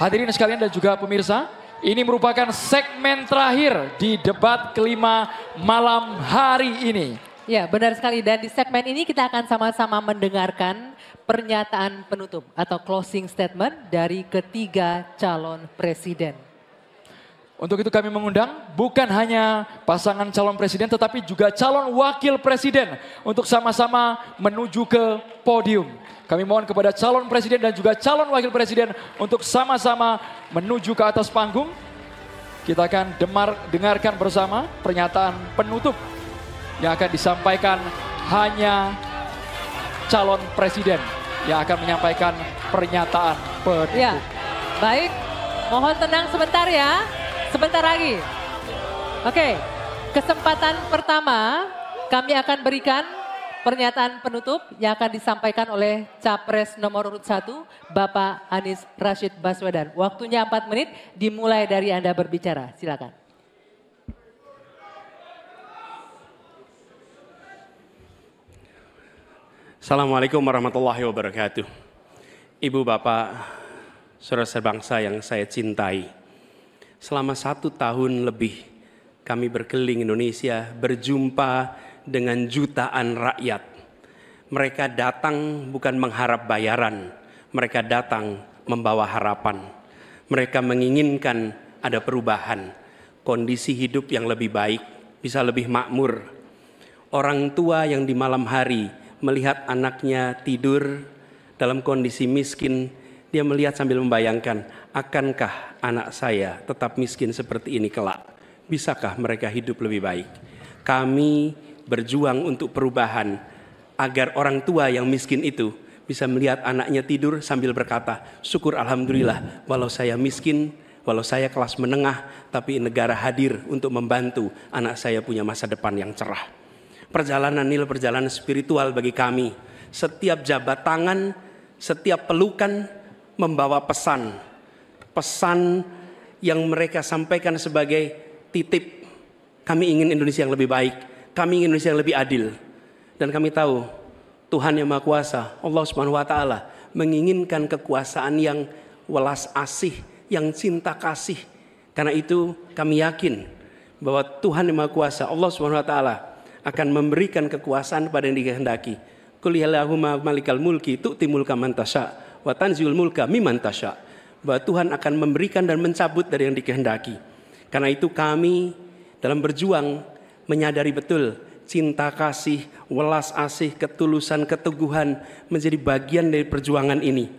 Hadirin sekalian dan juga pemirsa, ini merupakan segmen terakhir di debat kelima malam hari ini. Ya, benar sekali. Dan di segmen ini kita akan sama-sama mendengarkan pernyataan penutup atau closing statement dari ketiga calon presiden. Untuk itu kami mengundang bukan hanya pasangan calon presiden tetapi juga calon wakil presiden untuk sama-sama menuju ke podium. Kami mohon kepada calon presiden dan juga calon wakil presiden untuk sama-sama menuju ke atas panggung. Kita akan dengarkan bersama pernyataan penutup yang akan disampaikan hanya calon presiden yang akan menyampaikan pernyataan penutup. Ya, baik. Mohon tenang sebentar ya. Sebentar lagi. Oke, kesempatan pertama kami akan berikan pernyataan penutup yang akan disampaikan oleh Capres nomor urut 1, Bapak Anies Rashid Baswedan. Waktunya 4 menit, dimulai dari Anda berbicara. Silakan. Assalamualaikum warahmatullahi wabarakatuh. Ibu, Bapak, saudara sebangsa yang saya cintai. Selama 1 tahun lebih kami berkeliling Indonesia berjumpa dengan jutaan rakyat. Mereka datang bukan mengharap bayaran, mereka datang membawa harapan. Mereka menginginkan ada perubahan, kondisi hidup yang lebih baik, bisa lebih makmur. Orang tua yang di malam hari melihat anaknya tidur dalam kondisi miskin, dia melihat sambil membayangkan, akankah anak saya tetap miskin seperti ini kelak? Bisakah mereka hidup lebih baik? Kami berjuang untuk perubahan agar orang tua yang miskin itu bisa melihat anaknya tidur sambil berkata, syukur alhamdulillah walau saya miskin, walau saya kelas menengah, tapi negara hadir untuk membantu anak saya punya masa depan yang cerah. Perjalanan ini perjalanan spiritual bagi kami. Setiap jabat tangan, setiap pelukan membawa pesan. Pesan yang mereka sampaikan sebagai titip. Kami ingin Indonesia yang lebih baik. Kami ingin Indonesia yang lebih adil. Dan kami tahu Tuhan yang Maha Kuasa, Allah Subhanahu wa taala menginginkan kekuasaan yang welas asih, yang cinta kasih. Karena itu kami yakin bahwa Tuhan yang Maha Kuasa, Allah Subhanahu wa taala akan memberikan kekuasaan pada yang dikehendaki. Qul yallahumma malikal mulki tu'ti mulka man tasya wa tanziul mulka mimman tasya. Bahwa Tuhan akan memberikan dan mencabut dari yang dikehendaki. Karena itu kami dalam berjuang menyadari betul cinta kasih, welas asih, ketulusan, keteguhan menjadi bagian dari perjuangan ini.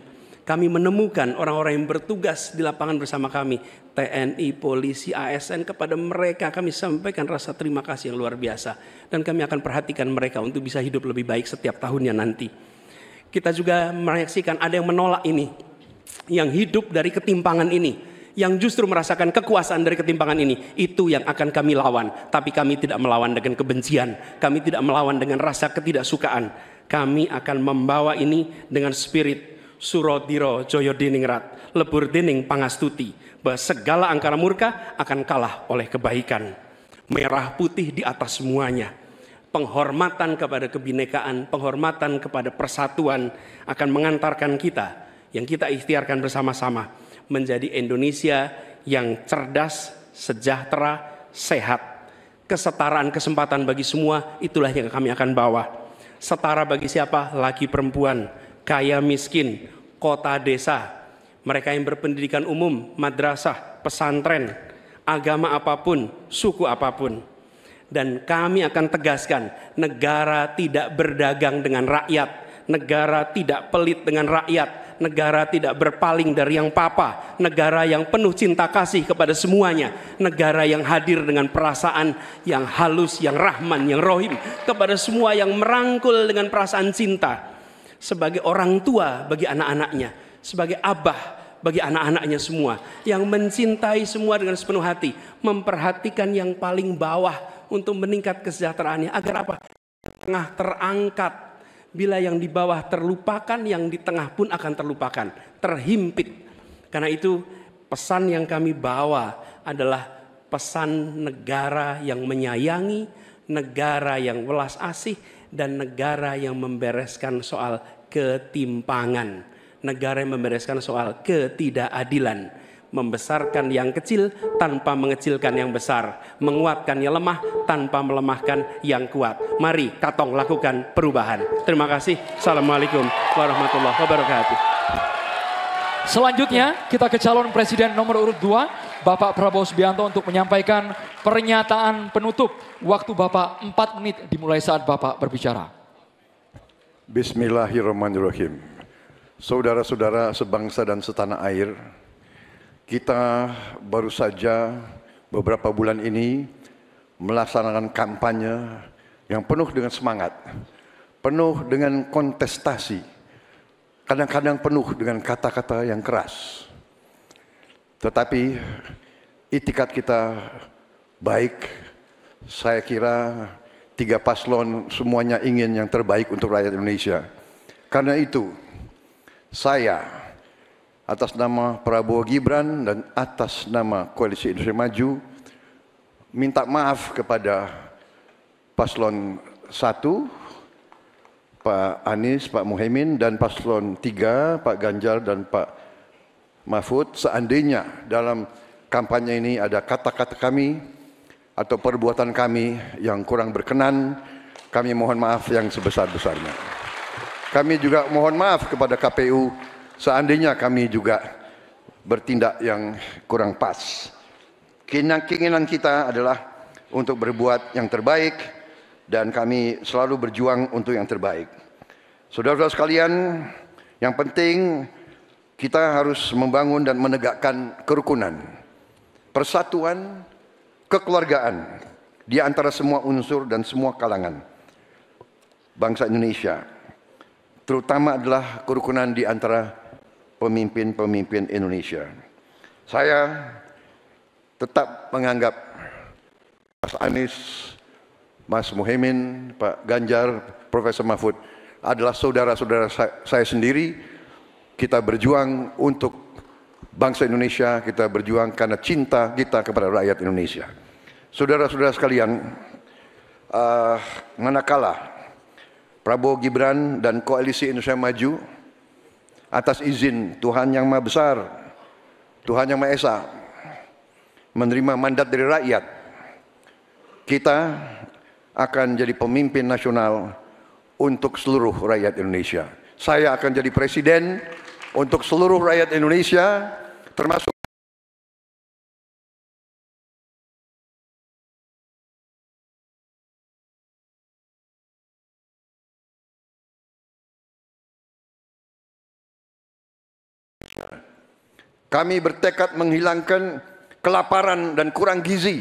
Kami menemukan orang-orang yang bertugas di lapangan bersama kami, TNI, polisi, ASN, kepada mereka kami sampaikan rasa terima kasih yang luar biasa. Dan kami akan perhatikan mereka untuk bisa hidup lebih baik setiap tahunnya nanti. Kita juga menyaksikan ada yang menolak ini, yang hidup dari ketimpangan ini, yang justru merasakan kekuasaan dari ketimpangan ini. Itu yang akan kami lawan. Tapi kami tidak melawan dengan kebencian, kami tidak melawan dengan rasa ketidaksukaan. Kami akan membawa ini dengan spirit Surodiro Joyo Diningrat, lebur dining pangastuti, bahwa segala angkara murka akan kalah oleh kebaikan. Merah putih di atas semuanya. Penghormatan kepada kebinekaan, penghormatan kepada persatuan akan mengantarkan kita, yang kita ikhtiarkan bersama-sama, menjadi Indonesia yang cerdas, sejahtera, sehat. Kesetaraan kesempatan bagi semua, itulah yang kami akan bawa. Setara bagi siapa? Laki perempuan, kaya miskin, kota desa, mereka yang berpendidikan umum, madrasah, pesantren, agama apapun, suku apapun. Dan kami akan tegaskan, negara tidak berdagang dengan rakyat, negara tidak pelit dengan rakyat, negara tidak berpaling dari yang papa, negara yang penuh cinta kasih kepada semuanya, negara yang hadir dengan perasaan yang halus, yang rahman, yang rohim, kepada semua yang merangkul dengan perasaan cinta. Sebagai orang tua bagi anak-anaknya, sebagai abah bagi anak-anaknya semua, yang mencintai semua dengan sepenuh hati, memperhatikan yang paling bawah untuk meningkat kesejahteraannya, agar apa? Tengah terangkat, bila yang di bawah terlupakan, yang di tengah pun akan terlupakan, terhimpit. Karena itu pesan yang kami bawa adalah pesan negara yang menyayangi, negara yang welas asih, dan negara yang membereskan soal ketimpangan. negara yang membereskan soal ketidakadilan, membesarkan yang kecil tanpa mengecilkan yang besar, menguatkan yang lemah tanpa melemahkan yang kuat. Mari Katong lakukan perubahan. Terima kasih. Assalamualaikum warahmatullahi wabarakatuh. Selanjutnya kita ke calon presiden nomor urut 2, Bapak Prabowo Subianto untuk menyampaikan pernyataan penutup. Waktu Bapak 4 menit dimulai saat Bapak berbicara. Bismillahirrahmanirrahim. Saudara-saudara sebangsa dan setanah air, kita baru saja beberapa bulan ini melaksanakan kampanye yang penuh dengan semangat, penuh dengan kontestasi, kadang-kadang penuh dengan kata-kata yang keras. Tetapi itikat kita baik. Saya kira 3 paslon semuanya ingin yang terbaik untuk rakyat Indonesia. Karena itu saya atas nama Prabowo Gibran dan atas nama Koalisi Indonesia Maju minta maaf kepada paslon 1 Pak Anies, Pak Muhaimin, dan paslon 3 Pak Ganjar dan Pak Mahfud. Seandainya dalam kampanye ini ada kata-kata kami atau perbuatan kami yang kurang berkenan, kami mohon maaf yang sebesar-besarnya. Kami juga mohon maaf kepada KPU seandainya kami juga bertindak yang kurang pas. Keinginan kita adalah untuk berbuat yang terbaik dan kami selalu berjuang untuk yang terbaik. Saudara-saudara sekalian, yang penting kita harus membangun dan menegakkan kerukunan, persatuan, kekeluargaan di antara semua unsur dan semua kalangan bangsa Indonesia. Terutama adalah kerukunan di antara pemimpin-pemimpin Indonesia. Saya tetap menganggap Mas Anies, Mas Muhaimin, Pak Ganjar, Profesor Mahfud adalah saudara-saudara saya sendiri. Kita berjuang untuk bangsa Indonesia, kita berjuang karena cinta kita kepada rakyat Indonesia. Saudara-saudara sekalian, manakala Prabowo Gibran dan Koalisi Indonesia Maju atas izin Tuhan Yang Maha Besar, Tuhan Yang Maha Esa, menerima mandat dari rakyat, kita akan jadi pemimpin nasional untuk seluruh rakyat Indonesia. Saya akan jadi presiden untuk seluruh rakyat Indonesia, termasuk kami bertekad menghilangkan kelaparan dan kurang gizi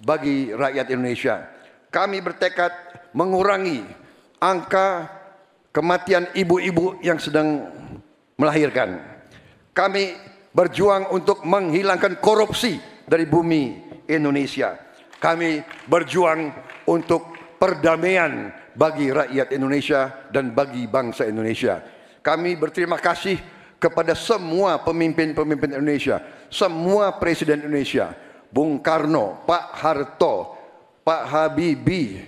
bagi rakyat Indonesia. Kami bertekad mengurangi angka kematian ibu-ibu yang sedang melahirkan. Kami berjuang untuk menghilangkan korupsi dari bumi Indonesia. Kami berjuang untuk perdamaian bagi rakyat Indonesia dan bagi bangsa Indonesia. Kami berterima kasih kepada semua pemimpin-pemimpin Indonesia, semua presiden Indonesia, Bung Karno, Pak Harto, Pak Habibie,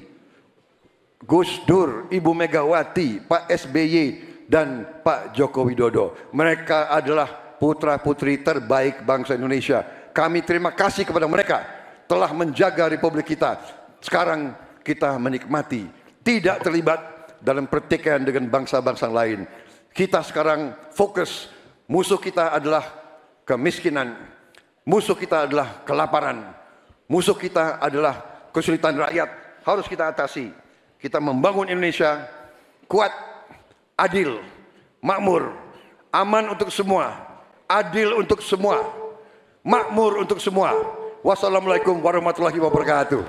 Gus Dur, Ibu Megawati, Pak SBY, dan Pak Joko Widodo. Mereka adalah putra-putri terbaik bangsa Indonesia. Kami terima kasih kepada mereka telah menjaga republik kita. Sekarang kita menikmati, tidak terlibat dalam pertikaian dengan bangsa-bangsa lain. Kita sekarang fokus, musuh kita adalah kemiskinan, musuh kita adalah kelaparan, musuh kita adalah kesulitan rakyat, harus kita atasi. Kita membangun Indonesia kuat, adil, makmur, aman untuk semua, adil untuk semua, makmur untuk semua. Wassalamualaikum warahmatullahi wabarakatuh.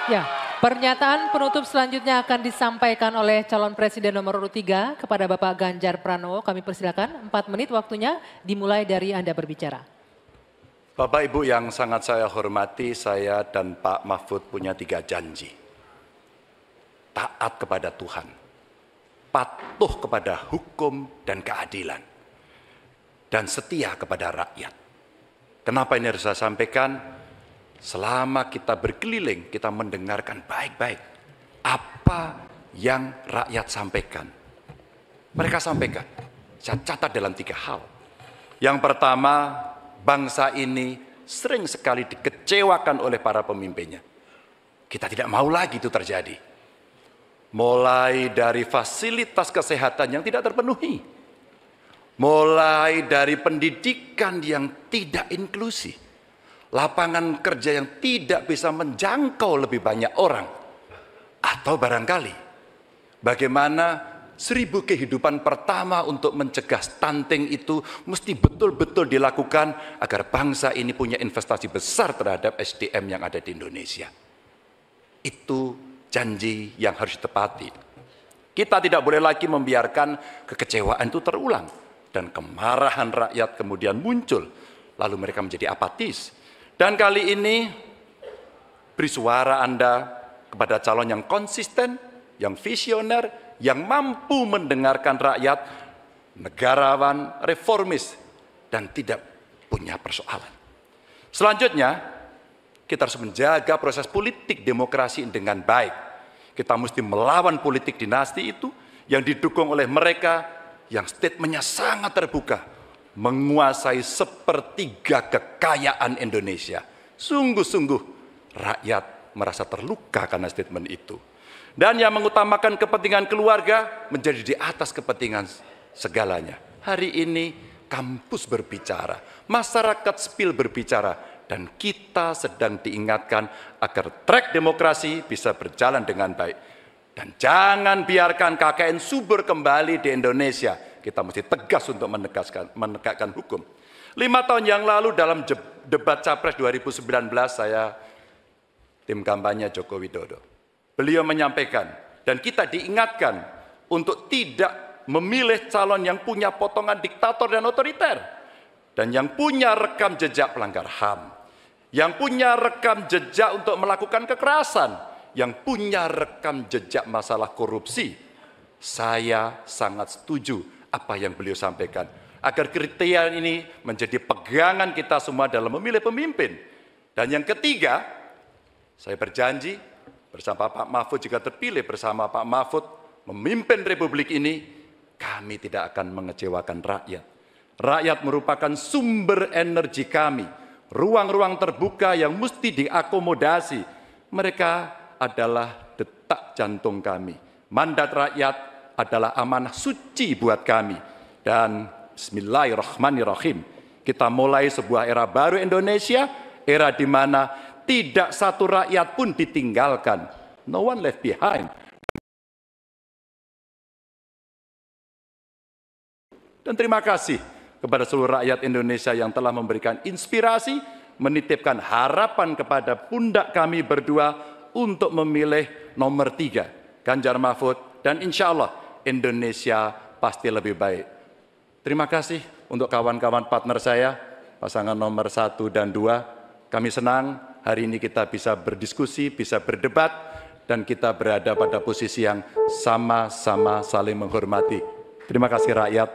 Ya, pernyataan penutup selanjutnya akan disampaikan oleh calon presiden nomor urut 3 kepada Bapak Ganjar Pranowo. Kami persilakan 4 menit waktunya dimulai dari Anda berbicara. Bapak Ibu yang sangat saya hormati, saya dan Pak Mahfud punya 3 janji. Taat kepada Tuhan, patuh kepada hukum dan keadilan, dan setia kepada rakyat. Kenapa ini harus saya sampaikan? selama kita berkeliling, kita mendengarkan baik-baik apa yang rakyat sampaikan. Mereka sampaikan, saya catat dalam 3 hal. Yang pertama, bangsa ini sering sekali dikecewakan oleh para pemimpinnya. Kita tidak mau lagi itu terjadi. Mulai dari fasilitas kesehatan yang tidak terpenuhi, mulai dari pendidikan yang tidak inklusi, lapangan kerja yang tidak bisa menjangkau lebih banyak orang, atau barangkali bagaimana 1000 kehidupan pertama untuk mencegah stunting itu mesti betul-betul dilakukan agar bangsa ini punya investasi besar terhadap SDM yang ada di Indonesia. Itu janji yang harus ditepati. Kita tidak boleh lagi membiarkan kekecewaan itu terulang dan kemarahan rakyat kemudian muncul, lalu mereka menjadi apatis. Dan kali ini beri suara Anda kepada calon yang konsisten, yang visioner, yang mampu mendengarkan rakyat, negarawan, reformis, dan tidak punya persoalan. Selanjutnya, kita harus menjaga proses politik demokrasi dengan baik. Kita mesti melawan politik dinasti itu yang didukung oleh mereka yang statementnya sangat terbuka, menguasai 1/3 kekayaan Indonesia. Sungguh-sungguh rakyat merasa terluka karena statement itu. Dan yang mengutamakan kepentingan keluarga menjadi di atas kepentingan segalanya. Hari ini kampus berbicara, masyarakat sipil berbicara, dan kita sedang diingatkan agar trek demokrasi bisa berjalan dengan baik. Dan jangan biarkan KKN subur kembali di Indonesia. Kita mesti tegas untuk menegakkan hukum. 5 tahun yang lalu dalam debat Capres 2019 saya tim kampanye Joko Widodo. Beliau menyampaikan dan kita diingatkan untuk tidak memilih calon yang punya potongan diktator dan otoriter. Dan yang punya rekam jejak pelanggar HAM. Yang punya rekam jejak untuk melakukan kekerasan. Yang punya rekam jejak masalah korupsi. Saya sangat setuju apa yang beliau sampaikan. Agar kriteria ini menjadi pegangan kita semua dalam memilih pemimpin. Dan yang ketiga, saya berjanji bersama Pak Mahfud jika terpilih bersama Pak Mahfud memimpin Republik ini, kami tidak akan mengecewakan rakyat. Rakyat merupakan sumber energi kami, ruang-ruang terbuka yang mesti diakomodasi. Mereka adalah detak jantung kami. Mandat rakyat adalah amanah suci buat kami. Dan bismillahirrahmanirrahim, kita mulai sebuah era baru Indonesia, era di mana tidak satu rakyat pun ditinggalkan. No one left behind. Dan terima kasih kepada seluruh rakyat Indonesia yang telah memberikan inspirasi, menitipkan harapan kepada pundak kami berdua untuk memilih nomor 3, Ganjar Mahfud, dan insya Allah Indonesia pasti lebih baik. Terima kasih untuk kawan-kawan partner saya, pasangan nomor 1 dan 2. Kami senang hari ini kita bisa berdiskusi, bisa berdebat, dan kita berada pada posisi yang sama-sama saling menghormati. Terima kasih rakyat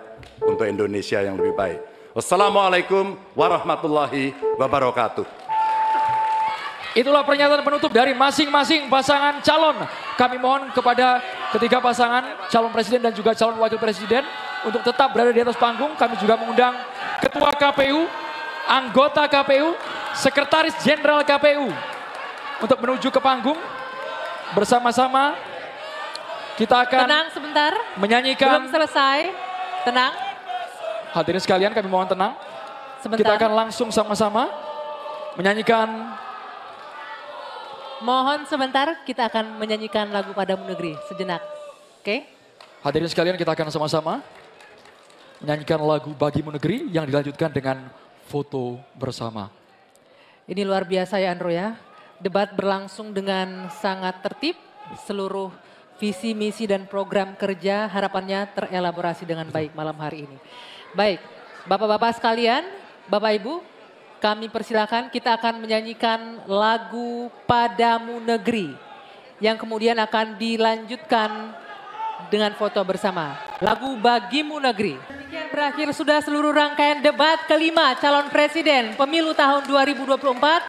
untuk Indonesia yang lebih baik. Wassalamualaikum warahmatullahi wabarakatuh. Itulah pernyataan penutup dari masing-masing pasangan calon. Kami mohon kepada ketiga pasangan calon presiden dan juga calon wakil presiden untuk tetap berada di atas panggung. Kami juga mengundang Ketua KPU, anggota KPU, Sekretaris Jenderal KPU untuk menuju ke panggung. Bersama-sama kita akan Tenang sebentar, menyanyikan. belum selesai. Tenang. Hadirin sekalian kami mohon tenang. Sebentar. Kita akan langsung sama-sama menyanyikan. Mohon sebentar, kita akan menyanyikan lagu Padamu Negeri sejenak. Oke? Hadirin sekalian kita akan sama-sama menyanyikan lagu Bagimu Negeri yang dilanjutkan dengan foto bersama. Ini luar biasa ya Andro ya. Debat berlangsung dengan sangat tertib. Seluruh visi, misi dan program kerja harapannya terelaborasi dengan baik malam hari ini. Baik, Bapak-bapak sekalian, Bapak Ibu, kami persilakan kita akan menyanyikan lagu Padamu Negeri yang kemudian akan dilanjutkan dengan foto bersama. Lagu Bagimu Negeri. Demikian berakhir sudah seluruh rangkaian debat kelima calon presiden pemilu tahun 2024.